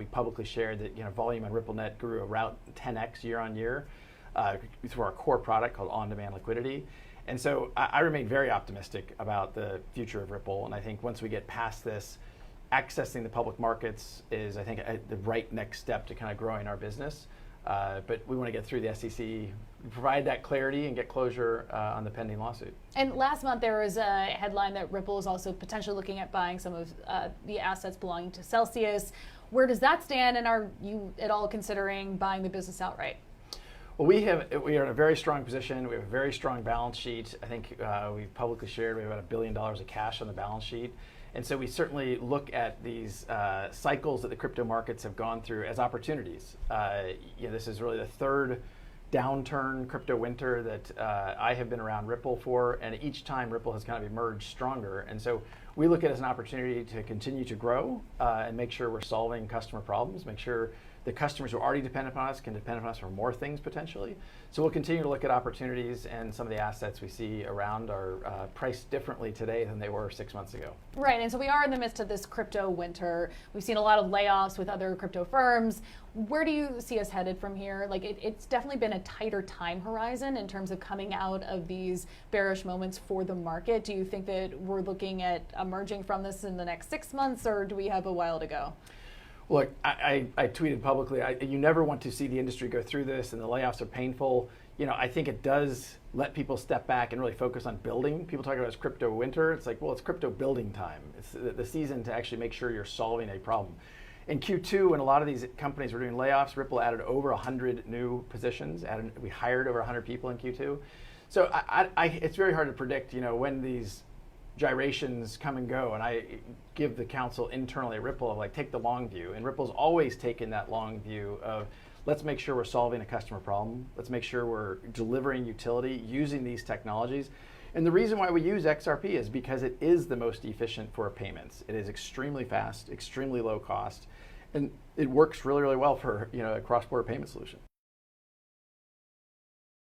We publicly shared that volume on ripplenet grew around 10x year on year through our core product called on-demand liquidity. And so I remain very optimistic about the future of Ripple. And I think once we get past this, accessing the public markets is, I think, the right next step to kind of growing our business. But we want to get through the SEC, provide that clarity, and get closure on the pending lawsuit. And last month there was a headline that Ripple is also potentially looking at buying some of the assets belonging to Celsius. Where does that stand, and are you at all considering buying the business outright? Well, we are in a very strong position. We have a very strong balance sheet. I think we've publicly shared we have about $1 billion of cash on the balance sheet. And so we certainly look at these cycles that the crypto markets have gone through as opportunities. This is really the third downturn crypto winter that I have been around Ripple for, and each time Ripple has kind of emerged stronger. And so we look at it as an opportunity to continue to grow and make sure we're solving customer problems, make sure the customers who are already dependent upon us can depend upon us for more things potentially. So we'll continue to look at opportunities, and some of the assets we see around are priced differently today than they were 6 months ago. Right, and so we are in the midst of this crypto winter. We've seen a lot of layoffs with other crypto firms. Where do you see us headed from here? Like it's definitely been a tighter time horizon in terms of coming out of these bearish moments for the market. Do you think that we're looking at emerging from this in the next 6 months, or do we have a while to go? Look, I tweeted publicly, you never want to see the industry go through this, and the layoffs are painful. I think it does let people step back and really focus on building. People talk about it as crypto winter. It's like, well, it's crypto building time. It's the season to actually make sure you're solving a problem. In Q2, when a lot of these companies were doing layoffs, Ripple added over 100 new positions. We hired over 100 people in Q2. So it's very hard to predict, when these gyrations come and go, and I give the counsel internally at Ripple of take the long view, and Ripple's always taken that long view of let's make sure we're solving a customer problem, let's make sure we're delivering utility using these technologies. And the reason why we use XRP is because it is the most efficient for payments. It is extremely fast, extremely low cost, and it works really, really well for a cross-border payment solution.